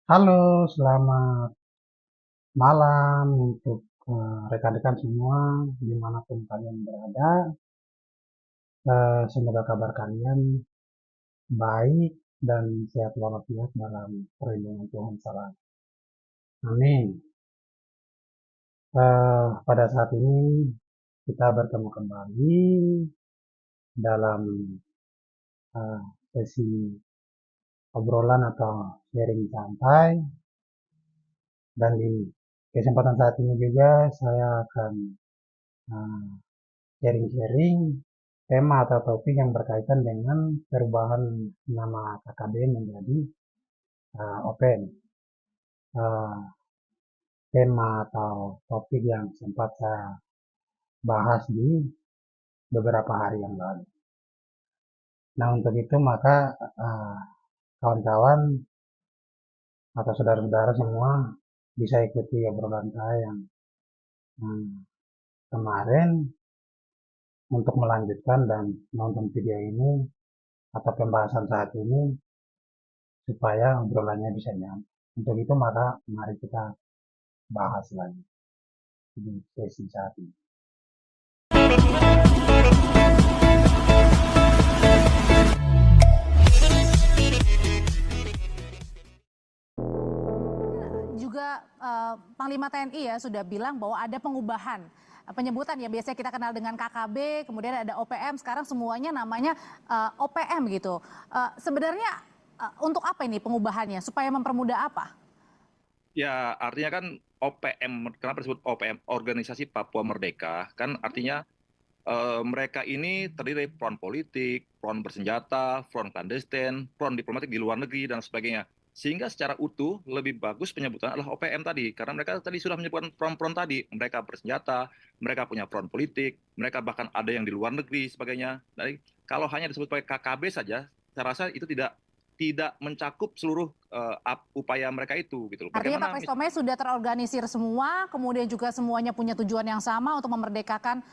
Halo, selamat malam untuk rekan-rekan semua dimanapun kalian berada. Semoga kabar kalian baik dan sehat walafiat dalam perlindungan Tuhan selalu. Amin. Pada saat ini kita bertemu kembali dalam eh, sesi obrolan atau sharing santai, dan di kesempatan saat ini juga saya akan eh, sharing-sharing tema atau topik yang berkaitan dengan perubahan nama KKBN menjadi Open. Uh, Tema atau topik yang sempat saya bahas di beberapa hari yang lalu. Nah, untuk itu maka kawan-kawan atau saudara-saudara semua bisa ikuti obrolan saya yang kemarin untuk melanjutkan dan nonton video ini atau pembahasan saat ini supaya obrolannya bisa nyambung. Untuk itu maka mari kita bahas lagi di sesi saat ini. Juga Panglima TNI ya sudah bilang bahwa ada pengubahan penyebutan ya, biasanya kita kenal dengan KKB, kemudian ada OPM, sekarang semuanya namanya OPM gitu. Sebenarnya untuk apa ini pengubahannya? Supaya mempermudah apa? Ya, artinya kan OPM, kenapa disebut OPM, Organisasi Papua Merdeka, kan artinya mereka ini terdiri dari front politik, front bersenjata, front clandestine, front diplomatik di luar negeri, dan sebagainya. Sehingga secara utuh lebih bagus penyebutan adalah OPM tadi, karena mereka tadi sudah menyebutkan front-front tadi. Mereka bersenjata, mereka punya front politik, mereka bahkan ada yang di luar negeri, sebagainya. Jadi kalau hanya disebut sebagai KKB saja, saya rasa itu tidak mencakup seluruh upaya mereka itu, gitu loh. Artinya Pak Bagaimana Kristome sudah terorganisir semua, kemudian juga semuanya punya tujuan yang sama untuk memerdekakan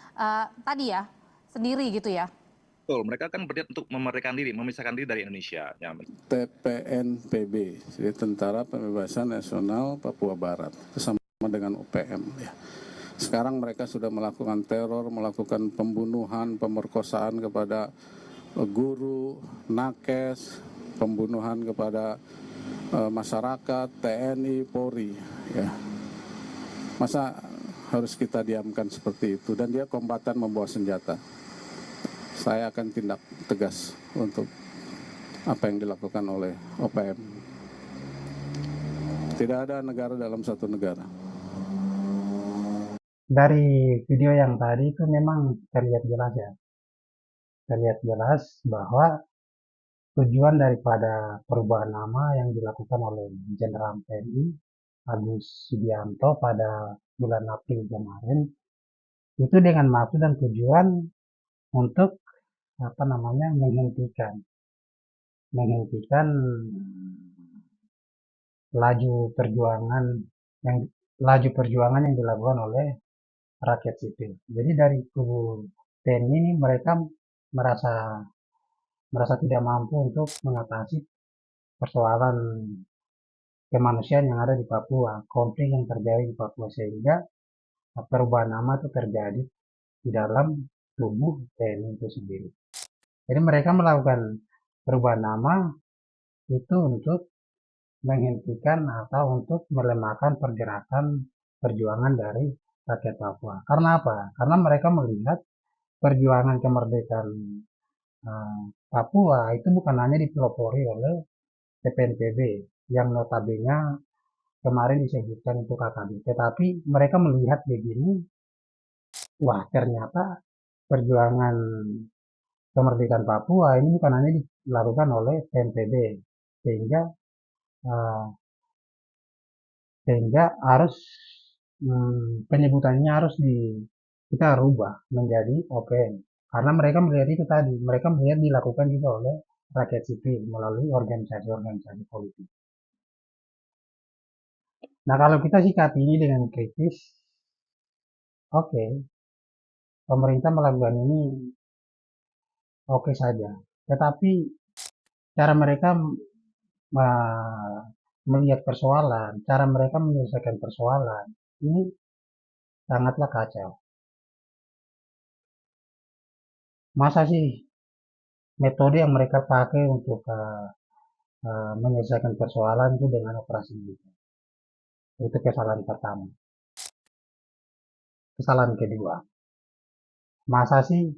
tadi ya, sendiri gitu ya. betul, mereka kan berniat untuk memerdekakan diri, memisahkan diri dari Indonesia. Ya. TPNPB, jadi Tentara Pembebasan Nasional Papua Barat, bersama dengan UPM. Ya. Sekarang mereka sudah melakukan teror, melakukan pembunuhan, pemerkosaan kepada guru, nakes, pembunuhan kepada masyarakat, TNI, Polri. Ya. Masa harus kita diamkan seperti itu? Dan dia kombatan membawa senjata. Saya akan tindak tegas untuk apa yang dilakukan oleh OPM. Tidak ada negara dalam satu negara. Dari video yang tadi itu memang terlihat jelas ya, terlihat jelas bahwa tujuan daripada perubahan nama yang dilakukan oleh Jenderal TNI Agus Subianto pada bulan April kemarin itu dengan maksud dan tujuan untuk menghentikan laju perjuangan yang yang dilakukan oleh rakyat sipil. Jadi dari kubu TNI ini mereka merasa merasa tidak mampu untuk mengatasi persoalan kemanusiaan yang ada di Papua, konflik yang terjadi di Papua, sehingga perubahan nama itu terjadi di dalam tubuh TNI itu sendiri. Jadi mereka melakukan perubahan nama itu untuk menghentikan atau untuk melemahkan pergerakan perjuangan dari rakyat Papua. Karena apa? Karena mereka melihat perjuangan kemerdekaan Papua itu bukan hanya dipelopori oleh TPNPB yang notabene kemarin disebutkan untuk KKB, tetapi mereka melihat begini, wah ternyata perjuangan kemerdekaan Papua ini bukan hanya dilakukan oleh TPNPB, sehingga uh, sehingga harus penyebutannya harus kita rubah menjadi OPM, karena mereka melihat itu tadi, mereka melihat dilakukan juga oleh rakyat sipil melalui organisasi-organisasi politik. Nah, kalau kita sikapi ini dengan kritis, oke, pemerintah melakukan ini oke saja. Tetapi cara mereka melihat persoalan, cara mereka menyelesaikan persoalan, ini sangatlah kacau. Masa sih metode yang mereka pakai untuk menyelesaikan persoalan itu dengan operasi militer? Itu kesalahan pertama. Kesalahan kedua, masa sih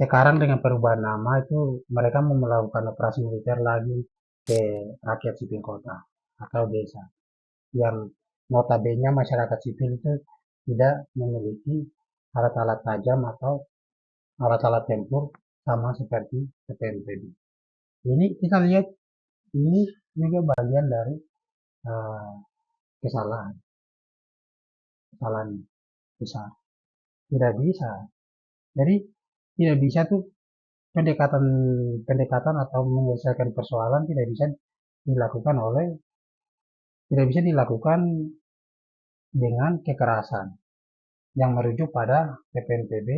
sekarang dengan perubahan nama itu mereka mau melakukan operasi militer lagi ke rakyat sipil kota atau desa yang notabene masyarakat sipil itu tidak memiliki alat-alat tajam atau alat-alat tempur sama seperti TPNPB. Ini kita lihat ini juga bagian dari uh, kesalahan besar. Tidak bisa. Jadi tidak bisa tuh pendekatan pendekatan atau menyelesaikan persoalan dilakukan oleh tidak bisa dilakukan dengan kekerasan yang merujuk pada PPNPB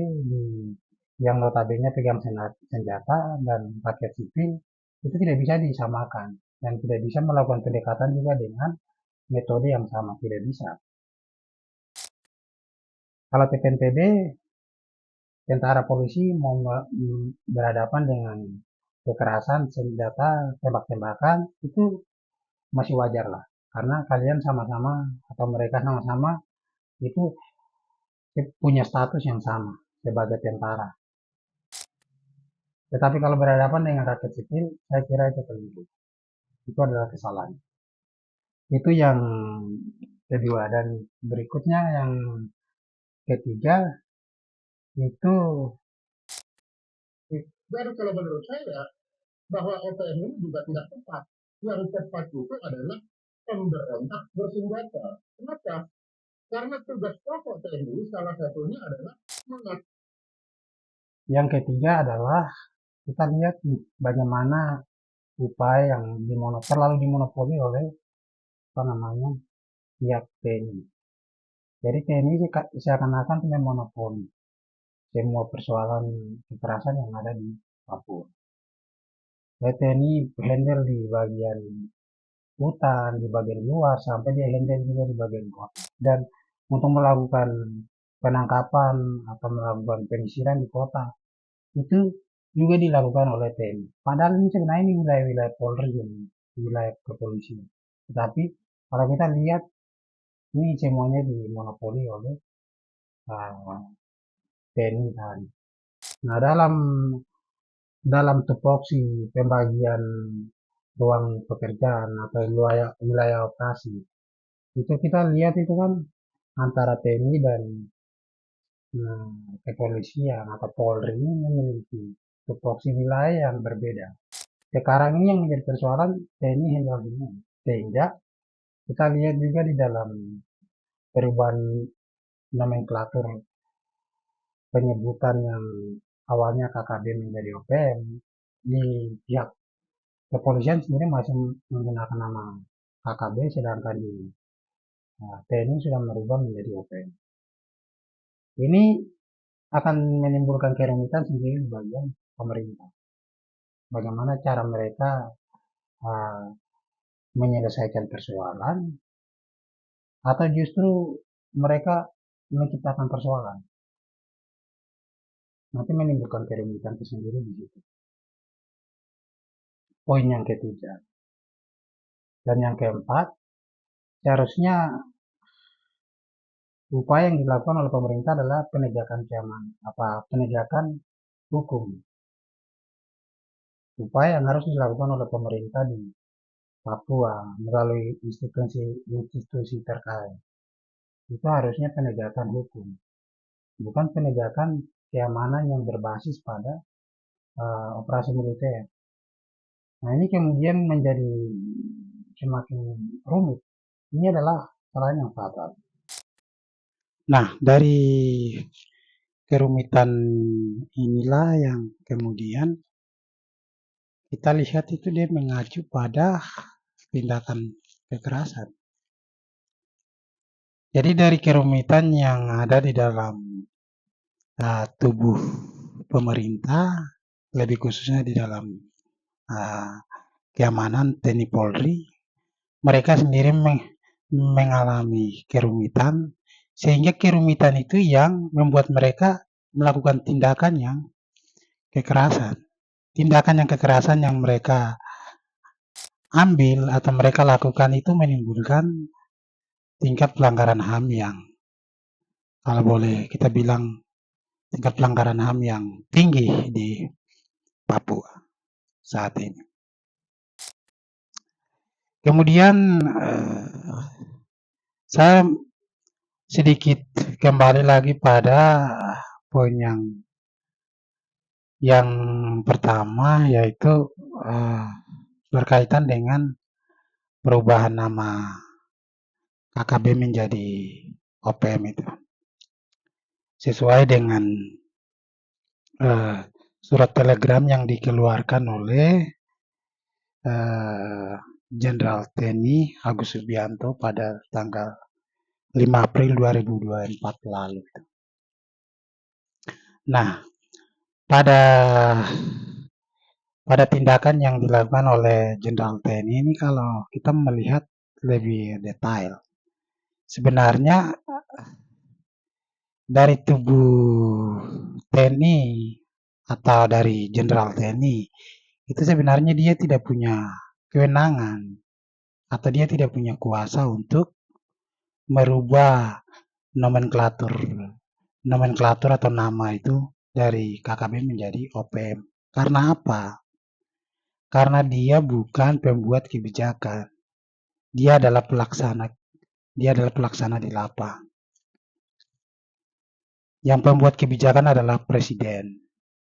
yang notabene pegang senjata dan rakyat sipil itu tidak bisa disamakan dan tidak bisa melakukan pendekatan juga dengan metode yang sama, tidak bisa. Kalau PPNPB tentara polisi mau berhadapan dengan kekerasan senjata tembak-tembakan itu masih wajar lah karena kalian sama-sama atau mereka sama-sama itu punya status yang sama sebagai tentara. Tetapi kalau berhadapan dengan rakyat sipil, saya kira itu keliru. Itu adalah kesalahan. Itu yang kedua. Dan berikutnya yang ketiga, itu baru kalau menurut saya bahwa OPM ini juga tidak tepat. Yang tepat itu adalah pemberontak bersenjata. Kenapa? Karena tugas pokok TNI salah satunya adalah mengatur. Yang ketiga adalah kita lihat bagaimana upaya yang terlalu dimonopoli oleh pihak TNI. Jadi TNI seakan-akan punya monopoli semua persoalan kekerasan yang ada di Papua. TNI handle di bagian hutan, di bagian luar, sampai dia handle juga di bagian kota. Dan untuk melakukan penangkapan atau melakukan penyisiran di kota, itu juga dilakukan oleh TNI. Padahal ini sebenarnya ini wilayah-wilayah Polri, wilayah kepolisian. Tetapi kalau kita lihat, ini semuanya dimonopoli oleh TNI tadi. Nah, dalam tupoksi pembagian ruang pekerjaan atau wilayah operasi, itu kita lihat itu kan antara TNI dan kepolisian atau Polri ini memiliki tupoksi wilayah yang berbeda. Sekarang ini yang menjadi persoalan TNI handle semua. Sehingga kita lihat juga di dalam perubahan nomenklatur penyebutan yang awalnya KKB menjadi OPM, di pihak kepolisian sendiri masih menggunakan nama KKB, sedangkan di TNI sudah merubah menjadi OPM. Ini akan menimbulkan kerumitan sendiri di bagian pemerintah. Bagaimana cara mereka menyelesaikan persoalan, atau justru mereka menciptakan persoalan. Nanti menimbulkan kerumitan tersendiri di situ. Poin yang ketiga. Dan yang keempat, seharusnya upaya yang dilakukan oleh pemerintah adalah penegakan hukum. Upaya yang harus dilakukan oleh pemerintah di Papua melalui institusi terkait. Itu harusnya penegakan hukum. Bukan penegakan keamanan yang berbasis pada operasi militer. Nah, ini kemudian menjadi semakin rumit. Ini adalah kesalahan yang fatal. Nah, dari kerumitan inilah yang kemudian kita lihat itu dia mengacu pada tindakan kekerasan. Jadi dari kerumitan yang ada di dalam tubuh pemerintah, lebih khususnya di dalam keamanan TNI Polri, mereka sendiri mengalami kerumitan, sehingga kerumitan itu yang membuat mereka melakukan tindakan yang kekerasan. Tindakan yang kekerasan yang mereka ambil atau mereka lakukan itu menimbulkan tingkat pelanggaran HAM yang, kalau boleh kita bilang, tingkat pelanggaran HAM yang tinggi di Papua saat ini. Kemudian saya sedikit kembali lagi pada poin yang pertama, yaitu berkaitan dengan perubahan nama KKB menjadi OPM itu. Sesuai dengan surat telegram yang dikeluarkan oleh Jenderal TNI Agus Subianto pada tanggal 5 April 2024 lalu. Nah, pada tindakan yang dilakukan oleh Jenderal TNI ini, kalau kita melihat lebih detail, sebenarnya dari tubuh TNI atau dari Jenderal TNI itu sebenarnya dia tidak punya kewenangan atau dia tidak punya kuasa untuk merubah nomenklatur atau nama itu dari KKB menjadi OPM. Karena apa? Karena dia bukan pembuat kebijakan. Dia adalah pelaksana di lapang. Yang pembuat kebijakan adalah presiden,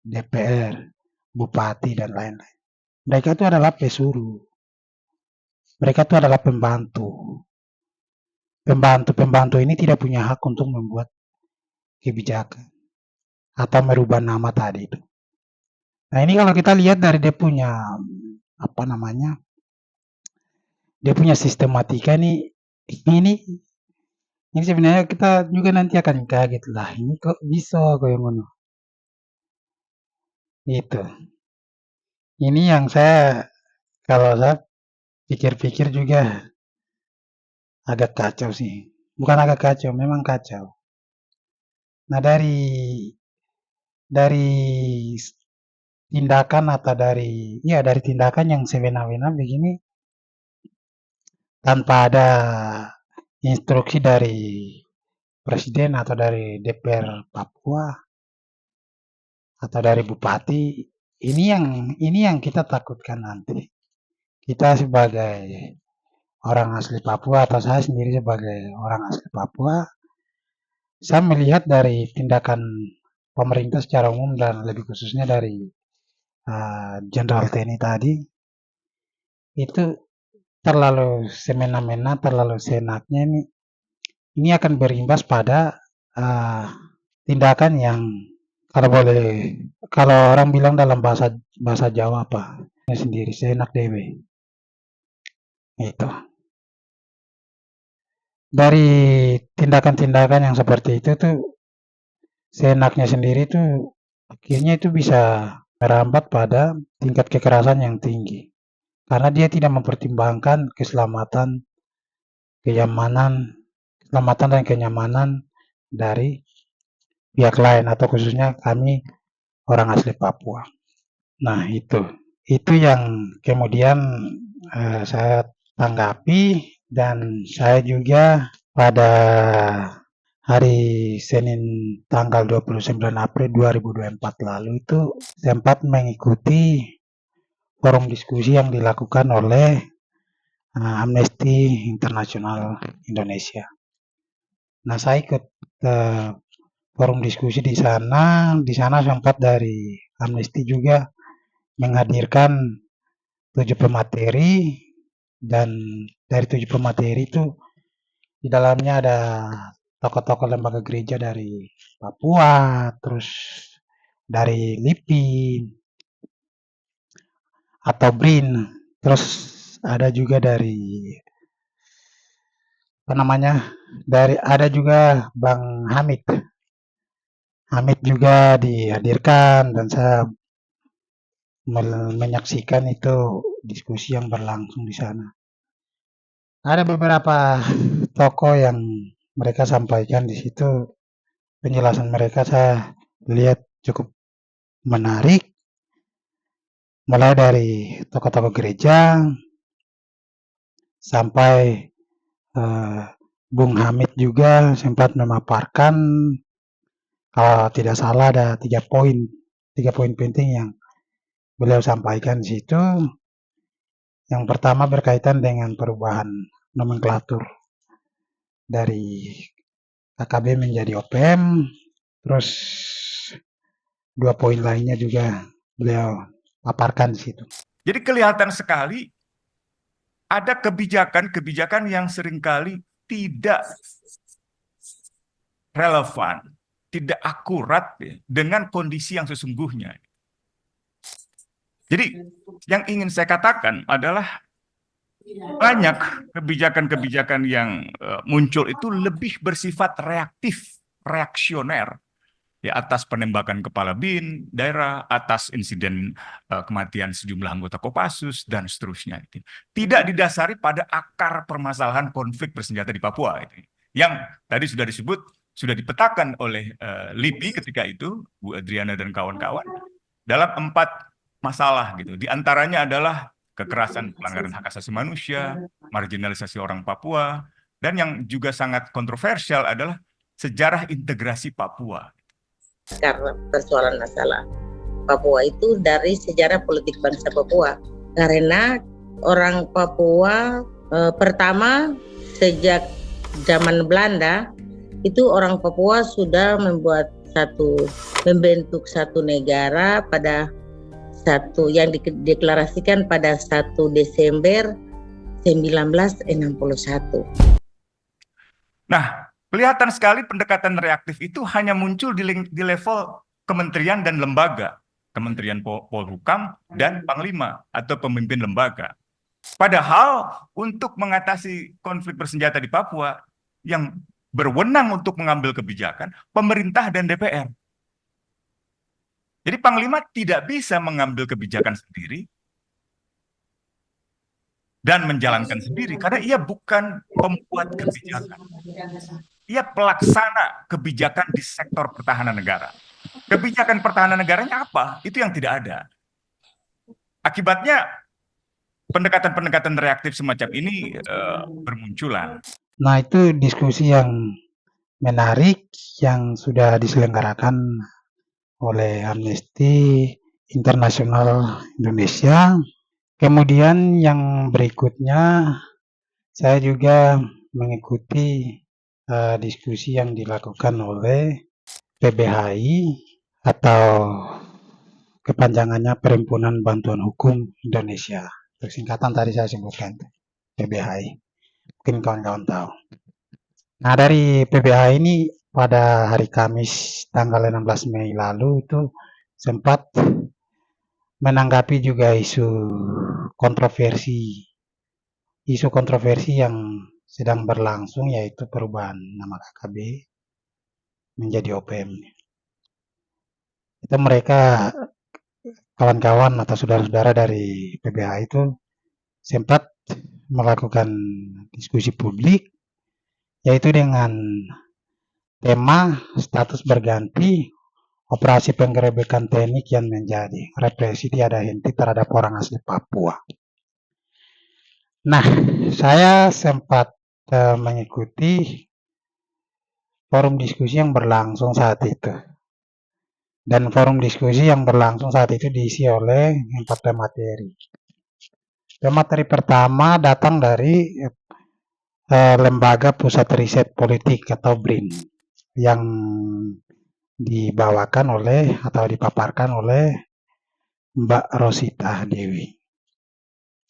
DPR, bupati, dan lain-lain. Mereka itu adalah pesuruh. Mereka itu adalah pembantu. Pembantu ini tidak punya hak untuk membuat kebijakan atau merubah nama tadi itu. Nah, ini kalau kita lihat dari dia punya dia punya sistematika ini sebenarnya kita juga nanti akan kaget lah, ini kok bisa kok yang ngono. Itu. Ini yang kalau saya pikir-pikir juga agak kacau sih. Bukan agak kacau, memang kacau. Nah, dari tindakan atau dari tindakan yang semena-mena begini tanpa ada instruksi dari presiden atau dari DPR Papua atau dari bupati, ini yang kita takutkan nanti. Kita sebagai orang asli Papua atau saya sendiri sebagai orang asli Papua, saya melihat dari tindakan pemerintah secara umum dan lebih khususnya dari Jenderal TNI tadi, itu terlalu semena-mena, terlalu seenaknya. Ini akan berimbas pada tindakan yang, kalau orang bilang dalam bahasa Jawa apa, sendiri seenak dewe. Itu. Dari tindakan-tindakan yang seperti itu tuh seenaknya sendiri tuh akhirnya itu bisa merambat pada tingkat kekerasan yang tinggi. Karena dia tidak mempertimbangkan keselamatan dan kenyamanan dari pihak lain atau khususnya kami orang asli Papua. Nah, itu yang kemudian saya tanggapi, dan saya juga pada hari Senin tanggal 29 April 2024 lalu itu sempat mengikuti forum diskusi yang dilakukan oleh Amnesty International Indonesia. Nah, saya ikut forum diskusi di sana. Di sana sempat dari Amnesty juga menghadirkan 7 pemateri, dan dari 7 pemateri itu di dalamnya ada tokoh-tokoh lembaga gereja dari Papua, terus dari LIPI atau BRIN, terus ada juga dari ada juga Bang Hamid juga dihadirkan, dan saya menyaksikan itu diskusi yang berlangsung di sana. Ada beberapa tokoh yang mereka sampaikan di situ, penjelasan mereka saya lihat cukup menarik, mulai dari tokoh-tokoh gereja sampai eh, Bung Hamid juga sempat memaparkan, kalau tidak salah ada 3 poin penting yang beliau sampaikan di situ. Yang pertama berkaitan dengan perubahan nomenklatur dari KKB menjadi OPM, terus 2 poin lainnya juga beliau paparkan di situ. Jadi kelihatan sekali ada kebijakan-kebijakan yang seringkali tidak relevan, tidak akurat ya, dengan kondisi yang sesungguhnya. Jadi yang ingin saya katakan adalah banyak kebijakan-kebijakan yang muncul itu lebih bersifat reaktif, reaksioner, ya, atas penembakan kepala BIN daerah, atas insiden kematian sejumlah anggota Kopassus dan seterusnya. Tidak didasari pada akar permasalahan konflik bersenjata di Papua. Yang tadi sudah disebut, sudah dipetakan oleh LIPI ketika itu, Bu Adriana dan kawan-kawan, dalam 4 masalah gitu. Di antaranya adalah kekerasan, pelanggaran hak asasi manusia, marginalisasi orang Papua, dan yang juga sangat kontroversial adalah sejarah integrasi Papua. Karena persoalan masalah Papua itu dari sejarah politik bangsa Papua, karena orang Papua pertama sejak zaman Belanda itu orang Papua sudah membentuk satu negara pada yang dideklarasikan pada 1 Desember 1961. Nah, kelihatan sekali pendekatan reaktif itu hanya muncul di level kementerian dan lembaga, Kementerian Polhukam dan Panglima atau pemimpin lembaga. Padahal untuk mengatasi konflik bersenjata di Papua, yang berwenang untuk mengambil kebijakan, pemerintah dan DPR. Jadi Panglima tidak bisa mengambil kebijakan sendiri dan menjalankan sendiri, karena ia bukan pembuat kebijakan. Ia pelaksana kebijakan di sektor pertahanan negara. Kebijakan pertahanan negaranya apa? Itu yang tidak ada. Akibatnya pendekatan-pendekatan reaktif semacam ini bermunculan. Nah, itu diskusi yang menarik yang sudah diselenggarakan oleh Amnesty International Indonesia. Kemudian yang berikutnya saya juga mengikuti diskusi yang dilakukan oleh PBHI atau kepanjangannya Perhimpunan Bantuan Hukum Indonesia. Singkatan tadi saya sebutkan, PBHI. Mungkin kawan-kawan tahu. Nah, dari PBHI ini pada hari Kamis tanggal 16 Mei lalu itu sempat menanggapi juga isu kontroversi yang sedang berlangsung, yaitu perubahan nama KKB menjadi OPM. Itu mereka, kawan-kawan atau saudara-saudara dari PBH itu sempat melakukan diskusi publik, yaitu dengan tema status berganti operasi penggerebekan TNI kian menjadi represi tiada henti terhadap orang asli Papua. Nah, saya sempat mengikuti forum diskusi yang berlangsung saat itu. Dan forum diskusi yang berlangsung saat itu diisi oleh 4 pemateri. Pemateri pertama datang dari Lembaga Pusat Riset Politik atau BRIN yang dibawakan oleh atau dipaparkan oleh Mbak Rosita Dewi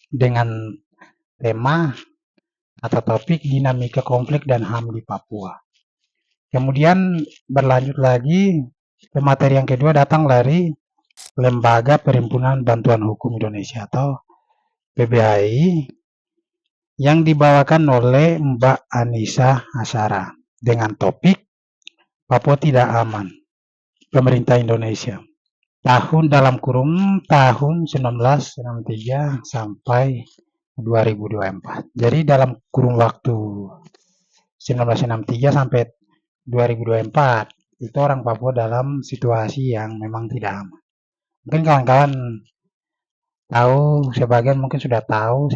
dengan tema atau topik dinamika konflik dan HAM di Papua. Kemudian berlanjut lagi, pemateri yang kedua datang dari Lembaga Perhimpunan Bantuan Hukum Indonesia atau PBHI yang dibawakan oleh Mbak Anissa Asyara dengan topik Papua Tidak Aman, Pemerintah Indonesia. Tahun 1963 sampai 2024. Jadi dalam kurun waktu 1963 sampai 2024 itu orang Papua dalam situasi yang memang tidak aman. Mungkin kawan-kawan tahu, sebagian mungkin sudah tahu,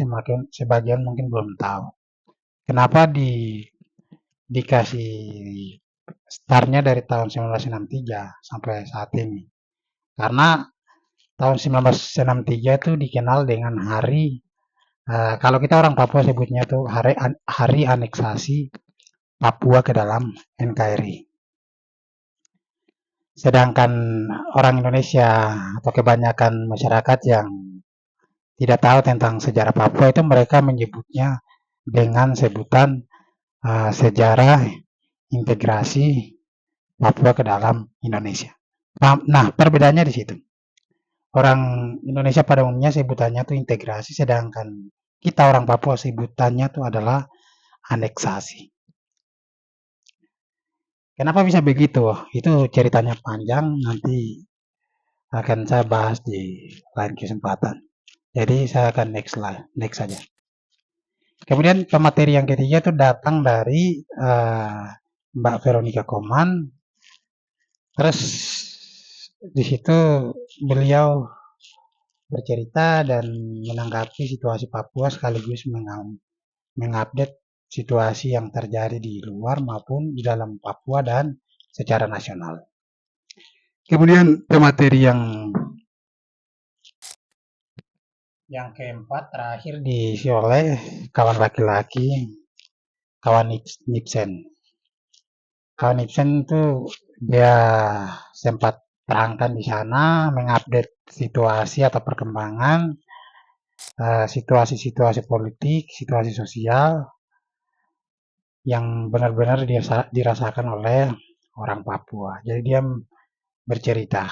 sebagian mungkin belum tahu. Kenapa dikasih startnya dari tahun 1963 sampai saat ini? Karena tahun 1963 itu dikenal dengan hari, kalau kita orang Papua sebutnya itu hari aneksasi Papua ke dalam NKRI. Sedangkan orang Indonesia atau kebanyakan masyarakat yang tidak tahu tentang sejarah Papua itu mereka menyebutnya dengan sebutan sejarah integrasi Papua ke dalam Indonesia. Nah, perbedaannya di situ. Orang Indonesia pada umumnya sebutannya itu integrasi, sedangkan kita orang Papua sebutannya itu adalah aneksasi. Kenapa bisa begitu? Itu ceritanya panjang, nanti akan saya bahas di lain kesempatan. Jadi saya akan next saja. Kemudian pemateri yang ketiga itu datang dari Mbak Veronica Koman. Terus di situ beliau bercerita dan menanggapi situasi Papua sekaligus mengupdate situasi yang terjadi di luar maupun di dalam Papua dan secara nasional. Kemudian pemateri yang keempat terakhir diisi oleh kawan laki-laki, kawan Nipsen. Kawan Nipsen itu dia sempat terangkan di sana mengupdate situasi atau perkembangan situasi-situasi politik, situasi sosial yang benar-benar dirasakan oleh orang Papua. Jadi dia bercerita.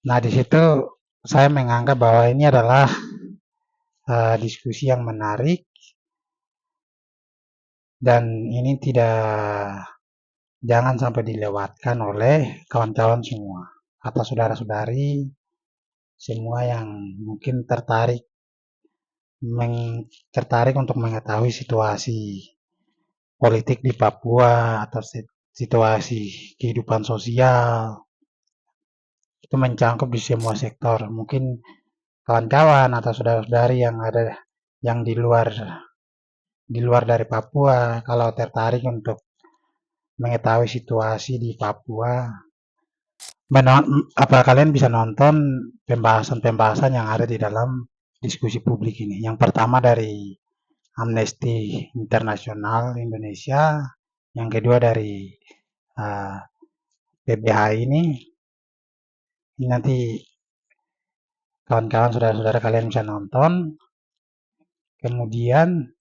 Nah, di situ saya menganggap bahwa ini adalah diskusi yang menarik dan ini jangan sampai dilewatkan oleh kawan-kawan semua atau saudara-saudari semua yang mungkin tertarik untuk mengetahui situasi politik di Papua atau situasi kehidupan sosial itu mencangkup di semua sektor. Mungkin kawan-kawan atau saudara-saudari yang ada yang di luar dari Papua kalau tertarik untuk mengetahui situasi di Papua, apa kalian bisa nonton pembahasan-pembahasan yang ada di dalam diskusi publik ini. Yang pertama dari Amnesty Internasional Indonesia, yang kedua dari PBH ini nanti kawan-kawan saudara-saudara kalian bisa nonton. Kemudian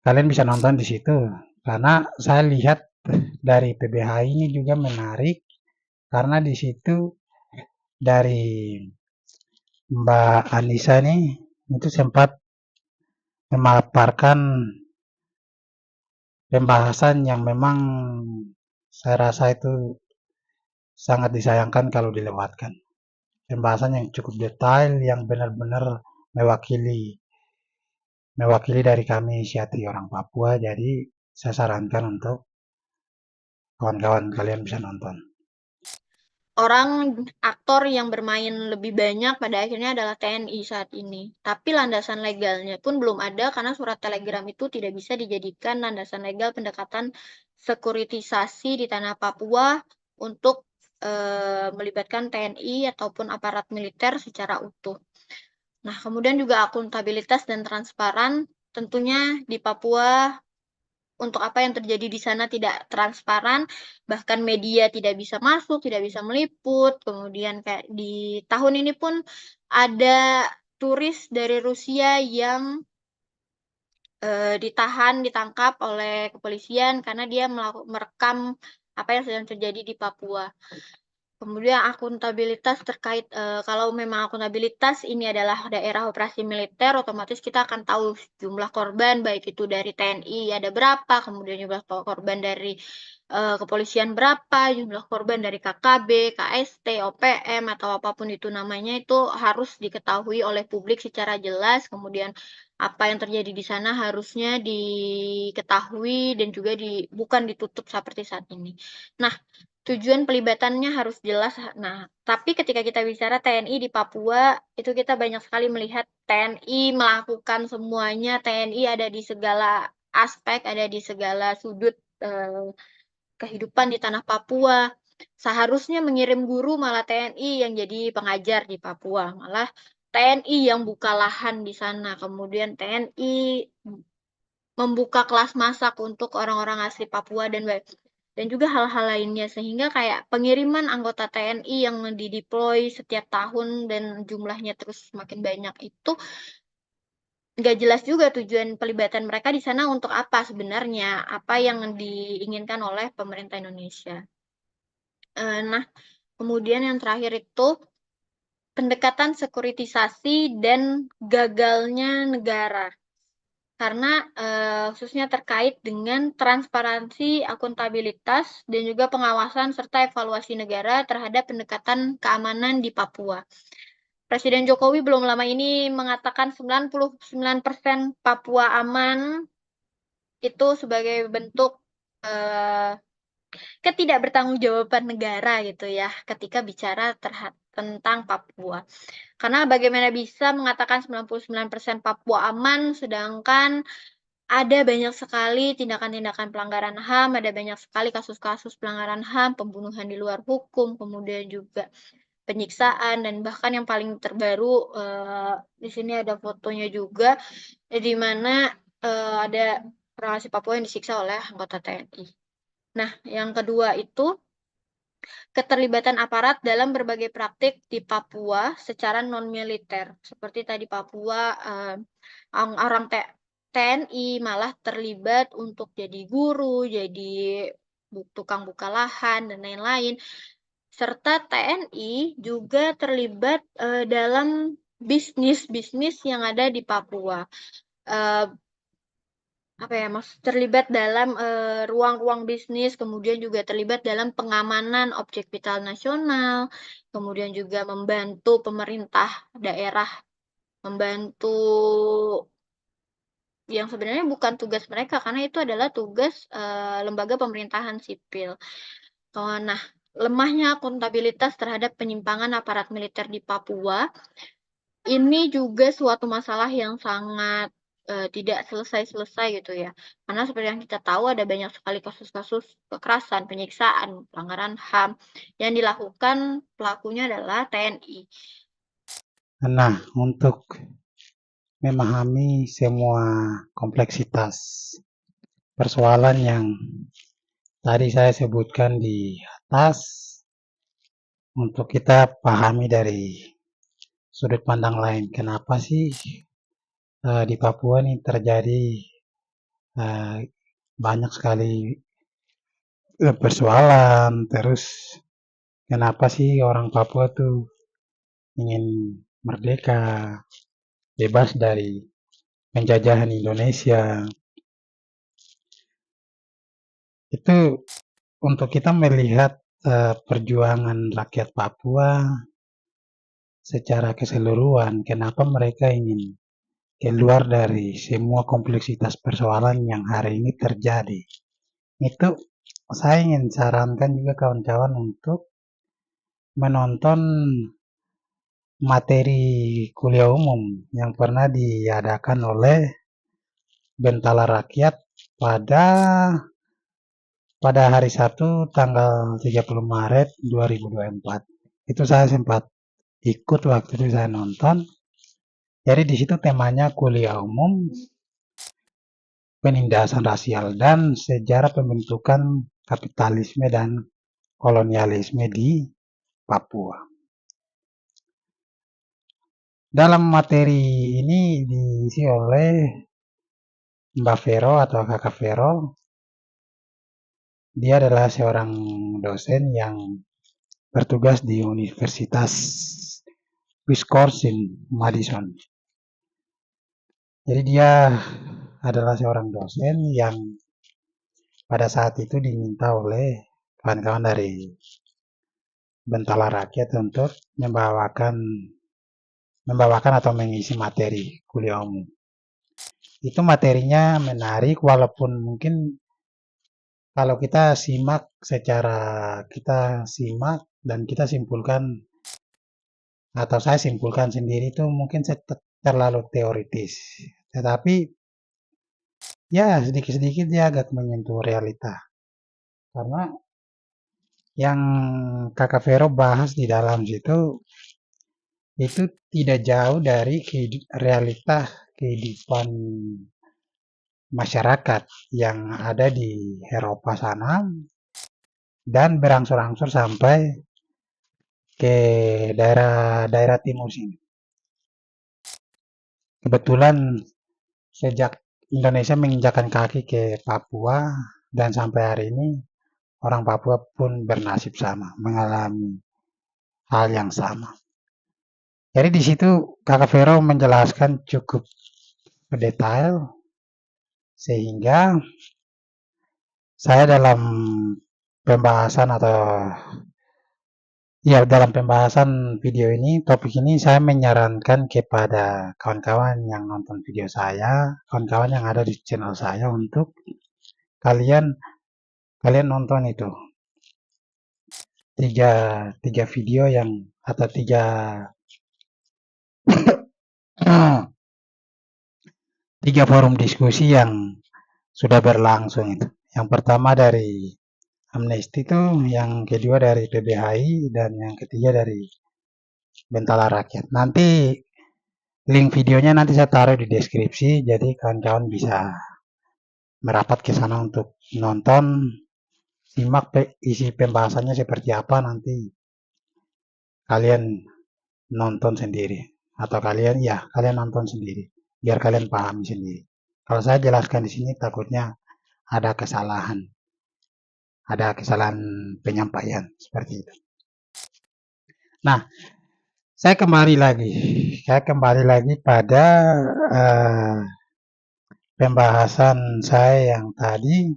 kalian bisa nonton di situ karena saya lihat dari PBH ini juga menarik karena di situ dari Mbak Anissa nih itu sempat memaparkan pembahasan yang memang saya rasa itu sangat disayangkan kalau dilewatkan. Pembahasan yang cukup detail yang benar-benar mewakili dari kami Siati orang Papua. Jadi saya sarankan untuk kawan-kawan kalian bisa nonton. Aktor yang bermain lebih banyak pada akhirnya adalah TNI saat ini. Tapi landasan legalnya pun belum ada karena surat telegram itu tidak bisa dijadikan landasan legal pendekatan sekuritisasi di tanah Papua untuk melibatkan TNI ataupun aparat militer secara utuh. Nah, kemudian juga akuntabilitas dan transparan tentunya di Papua untuk apa yang terjadi di sana tidak transparan, bahkan media tidak bisa masuk, tidak bisa meliput. Kemudian kayak di tahun ini pun ada turis dari Rusia yang ditangkap oleh kepolisian karena dia merekam apa yang sedang terjadi di Papua. Kemudian akuntabilitas terkait kalau memang akuntabilitas ini adalah daerah operasi militer, otomatis kita akan tahu jumlah korban baik itu dari TNI ada berapa, kemudian jumlah korban dari kepolisian berapa, jumlah korban dari KKB, KST, OPM atau apapun itu namanya itu harus diketahui oleh publik secara jelas. Kemudian apa yang terjadi di sana harusnya diketahui dan juga bukan ditutup seperti saat ini. Nah, tujuan pelibatannya harus jelas. Nah, tapi ketika kita bicara TNI di Papua, itu kita banyak sekali melihat TNI melakukan semuanya, TNI ada di segala aspek, ada di segala sudut kehidupan di tanah Papua. Seharusnya mengirim guru, malah TNI yang jadi pengajar di Papua, malah TNI yang buka lahan di sana, kemudian TNI membuka kelas masak untuk orang-orang asli Papua dan juga hal-hal lainnya, sehingga kayak pengiriman anggota TNI yang dideploy setiap tahun dan jumlahnya terus semakin banyak itu nggak jelas juga tujuan pelibatan mereka di sana untuk apa sebenarnya, apa yang diinginkan oleh pemerintah Indonesia. Nah, kemudian yang terakhir itu pendekatan sekuritisasi dan gagalnya negara. Karena khususnya terkait dengan transparansi, akuntabilitas, dan juga pengawasan serta evaluasi negara terhadap pendekatan keamanan di Papua. Presiden Jokowi belum lama ini mengatakan 99% Papua aman itu sebagai bentuk ketidakbertanggungjawaban negara gitu ya ketika bicara tentang Papua. Karena bagaimana bisa mengatakan 99% Papua aman sedangkan ada banyak sekali tindakan-tindakan pelanggaran HAM, ada banyak sekali kasus-kasus pelanggaran HAM, pembunuhan di luar hukum, kemudian juga penyiksaan, dan bahkan yang paling terbaru di sini ada fotonya juga, di mana ada orang asli Papua yang disiksa oleh anggota TNI. Nah, yang kedua itu keterlibatan aparat dalam berbagai praktik di Papua secara non-militer. Seperti tadi Papua, orang TNI malah terlibat untuk jadi guru, jadi tukang buka lahan, dan lain-lain. Serta TNI juga terlibat dalam bisnis-bisnis yang ada di Papua. Terlibat dalam ruang-ruang bisnis, kemudian juga terlibat dalam pengamanan objek vital nasional, kemudian juga membantu pemerintah daerah, membantu yang sebenarnya bukan tugas mereka karena itu adalah tugas lembaga pemerintahan sipil. Nah, lemahnya akuntabilitas terhadap penyimpangan aparat militer di Papua ini juga suatu masalah yang sangat tidak selesai-selesai gitu ya. Karena seperti yang kita tahu ada banyak sekali kasus-kasus kekerasan, penyiksaan, pelanggaran HAM yang dilakukan pelakunya adalah TNI. Nah, untuk memahami semua kompleksitas persoalan yang tadi saya sebutkan di atas, untuk kita pahami dari sudut pandang lain, kenapa sih di Papua ini terjadi banyak sekali persoalan, terus kenapa sih orang Papua tuh ingin merdeka, bebas dari penjajahan Indonesia. Itu untuk kita melihat perjuangan rakyat Papua secara keseluruhan, kenapa mereka ingin keluar dari semua kompleksitas persoalan yang hari ini terjadi. Itu saya ingin sarankan juga kawan-kawan untuk menonton materi kuliah umum yang pernah diadakan oleh Bentala Rakyat pada hari Sabtu tanggal 30 Maret 2024. Itu saya sempat ikut waktu itu saya nonton. Jadi di situ temanya kuliah umum penindasan rasial dan sejarah pembentukan kapitalisme dan kolonialisme di Papua. Dalam materi ini diisi oleh Mbak Vero atau Kakak Vero. Dia adalah seorang dosen yang bertugas di Universitas Wisconsin Madison. Jadi dia adalah seorang dosen yang pada saat itu diminta oleh kawan-kawan dari Bentala Rakyat untuk membawakan atau mengisi materi kuliah umum. Itu materinya menarik, walaupun mungkin kalau kita simak dan kita simpulkan, atau saya simpulkan sendiri, itu mungkin terlalu teoritis. Tetapi ya sedikit-sedikit dia agak menyentuh realita. Karena yang Kakak Vero bahas di dalam situ itu tidak jauh dari realita kehidupan masyarakat yang ada di Eropa sana dan berangsur-angsur sampai ke daerah timur sini. Kebetulan sejak Indonesia menginjakkan kaki ke Papua dan sampai hari ini orang Papua pun bernasib sama, mengalami hal yang sama. Jadi di situ Kakak Vero menjelaskan cukup detail sehingga saya dalam pembahasan video ini, topik ini saya menyarankan kepada kawan-kawan yang nonton video saya, kawan-kawan yang ada di channel saya untuk kalian nonton itu tiga video atau tiga forum diskusi yang sudah berlangsung itu. Yang pertama dari Amnesty itu, yang kedua dari PBHI, dan yang ketiga dari Bentala Rakyat. Nanti link videonya nanti saya taruh di deskripsi, jadi kawan-kawan bisa merapat ke sana untuk nonton, simak isi pembahasannya seperti apa, nanti kalian nonton sendiri, atau kalian nonton sendiri biar kalian pahami sendiri. Kalau saya jelaskan di sini takutnya ada kesalahan penyampaian seperti itu. Nah, saya kembali lagi pada pembahasan saya yang tadi,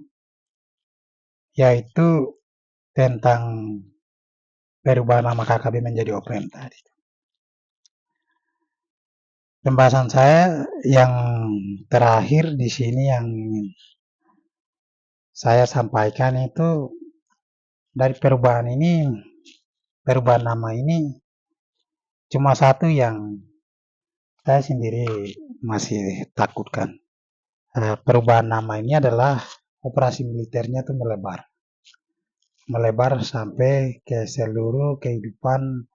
yaitu tentang perubahan nama KKB menjadi OPM tadi. Pembahasan saya yang terakhir di sini yang ingin saya sampaikan itu, dari perubahan nama ini cuma satu yang saya sendiri masih takutkan. Perubahan nama ini adalah operasi militernya itu melebar sampai ke seluruh kehidupan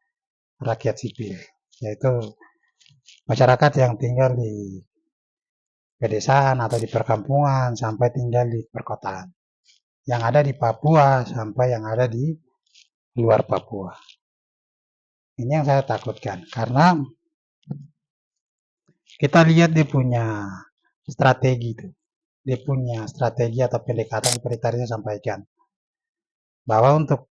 rakyat sipil, yaitu masyarakat yang tinggal di pedesaan atau di perkampungan sampai tinggal di perkotaan, yang ada di Papua sampai yang ada di luar Papua. Ini yang saya takutkan, karena kita lihat dia punya strategi atau pendekatan seperti tadi saya sampaikan, bahwa untuk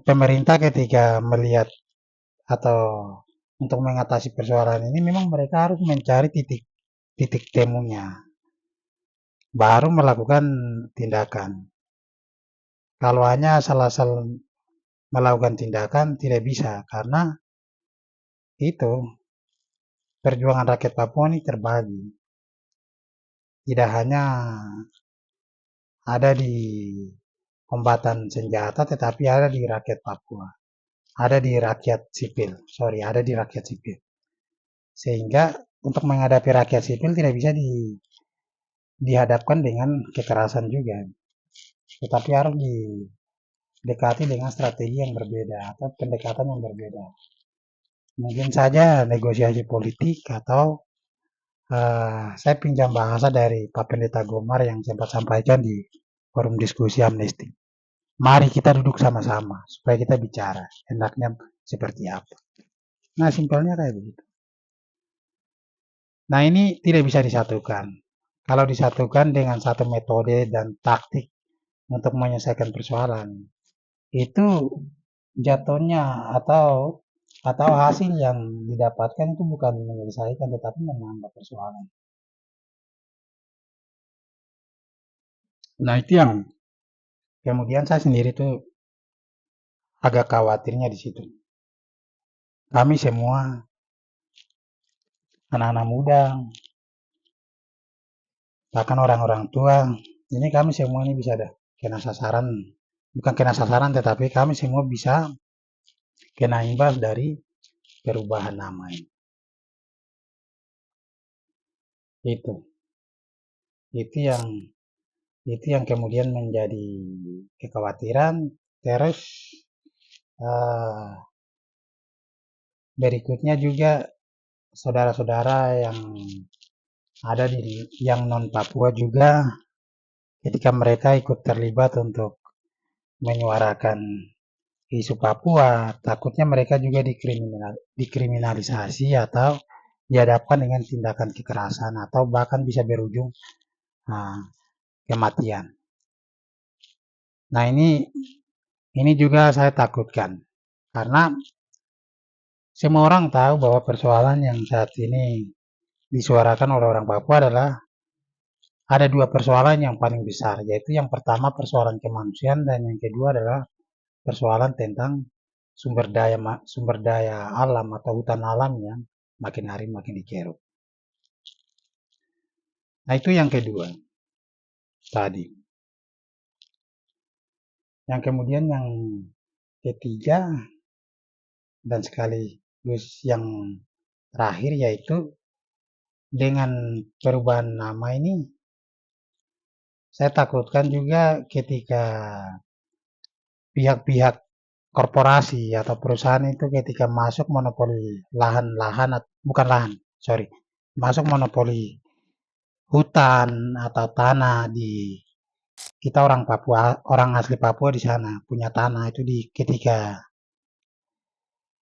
pemerintah ketika melihat atau untuk mengatasi persoalan ini, memang mereka harus mencari titik temunya, baru melakukan tindakan. Kalau hanya asal-asal melakukan tindakan tidak bisa, karena itu perjuangan rakyat Papua ini terbagi. Tidak hanya ada di kombatan senjata, tetapi ada di rakyat Papua. Ada di rakyat sipil. Sehingga untuk menghadapi rakyat sipil tidak bisa dihadapkan dengan kekerasan juga, tetapi harus didekati dengan strategi yang berbeda atau pendekatan yang berbeda. Mungkin saja negosiasi politik, atau saya pinjam bahasa dari Pak Pendeta Gomar yang sempat sampaikan di forum diskusi Amnesty. Mari kita duduk sama-sama supaya kita bicara enaknya seperti apa. Nah, simpelnya kayak begitu. Nah, ini tidak bisa disatukan. Kalau disatukan dengan satu metode dan taktik untuk menyelesaikan persoalan, itu jatuhnya atau hasil yang didapatkan itu bukan menyelesaikan tetapi menambah persoalan. Nah, itu yang kemudian saya sendiri tuh agak khawatirnya di situ. Kami semua anak-anak muda, bahkan orang-orang tua, ini kami semua ini bisa kena sasaran, bukan kena sasaran tetapi kami semua bisa kena imbas dari perubahan nama ini. Itu yang kemudian menjadi kekhawatiran. Terus berikutnya juga saudara-saudara yang ada yang non Papua juga, ketika mereka ikut terlibat untuk menyuarakan isu Papua, takutnya mereka juga dikriminalisasi atau dihadapkan dengan tindakan kekerasan atau bahkan bisa berujung kematian. Nah, ini juga saya takutkan karena semua orang tahu bahwa persoalan yang saat ini disuarakan oleh orang Papua adalah ada dua persoalan yang paling besar, yaitu yang pertama persoalan kemanusiaan dan yang kedua adalah persoalan tentang sumber daya alam atau hutan alam yang makin hari makin dikeruk. Nah, itu yang kedua tadi. Yang kemudian yang ketiga dan sekaligus yang terakhir yaitu dengan perubahan nama ini saya takutkan juga ketika pihak-pihak korporasi atau perusahaan itu ketika masuk monopoli masuk monopoli hutan atau tanah di kita orang Papua, orang asli Papua di sana punya tanah itu ketika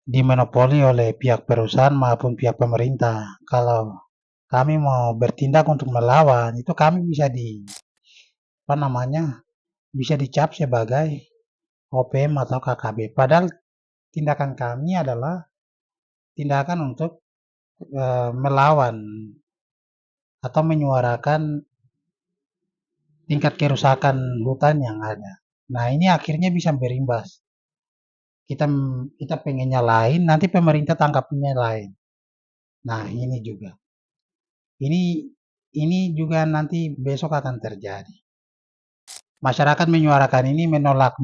dimonopoli oleh pihak perusahaan maupun pihak pemerintah. Kalau kami mau bertindak untuk melawan, itu kami bisa bisa dicap sebagai OPM atau KKB. Padahal tindakan kami adalah tindakan untuk melawan atau menyuarakan tingkat kerusakan hutan yang ada. Nah, ini akhirnya bisa berimbas. Kita pengennya lain, nanti pemerintah tangkapnya lain. Nah, ini juga. Ini juga nanti besok akan terjadi. Masyarakat menyuarakan ini menolak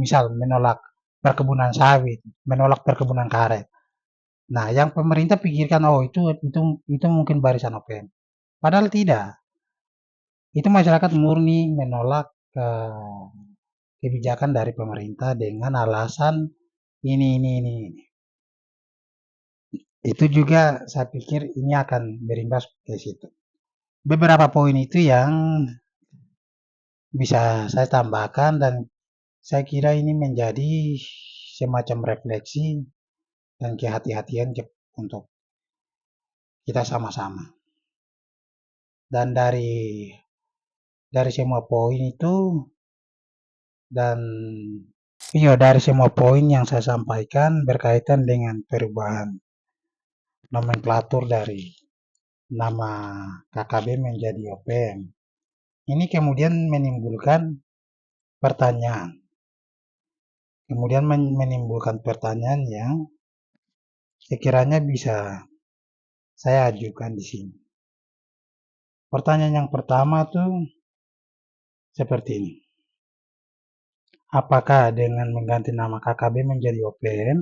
perkebunan sawit, menolak perkebunan karet. Nah, yang pemerintah pikirkan itu mungkin barisan OPM. Padahal tidak. Itu masyarakat murni menolak kebijakan dari pemerintah dengan alasan ini. Itu juga saya pikir ini akan berimbas ke situ. Beberapa poin itu yang bisa saya tambahkan dan saya kira ini menjadi semacam refleksi dan kehati-hatian untuk kita sama-sama. Dan dari semua poin itu dari semua poin yang saya sampaikan berkaitan dengan perubahan nomenklatur dari nama KKB menjadi OPM. Ini kemudian menimbulkan pertanyaan. Yang sekiranya bisa saya ajukan di sini. Pertanyaan yang pertama tuh seperti ini. Apakah dengan mengganti nama KKB menjadi OPM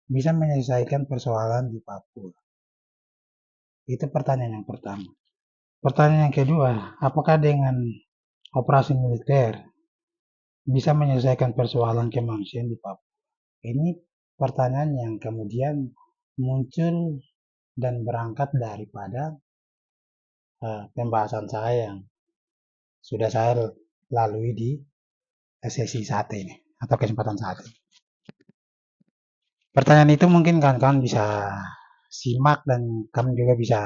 bisa menyelesaikan persoalan di Papua? Itu pertanyaan yang pertama. Pertanyaan yang kedua, apakah dengan operasi militer bisa menyelesaikan persoalan kemanusiaan di Papua? Ini pertanyaan yang kemudian muncul dan berangkat daripada pembahasan saya yang sudah saya lalui di sesi saat ini atau kesempatan saat ini. Pertanyaan itu mungkin kawan-kawan bisa simak dan kamu juga bisa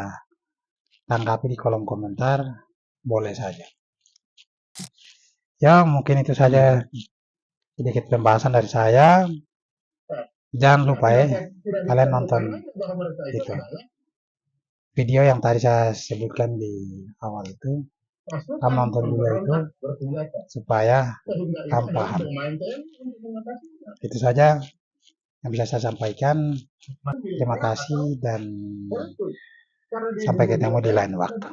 tanggapi di kolom komentar, boleh saja. Ya, mungkin itu saja sedikit pembahasan dari saya. Jangan lupa ya, kalian nonton itu video yang tadi saya sebutkan di awal itu. Kamu nonton juga itu supaya kamu paham. Itu saja yang bisa saya sampaikan. Terima kasih dan sampai ketemu di lain waktu.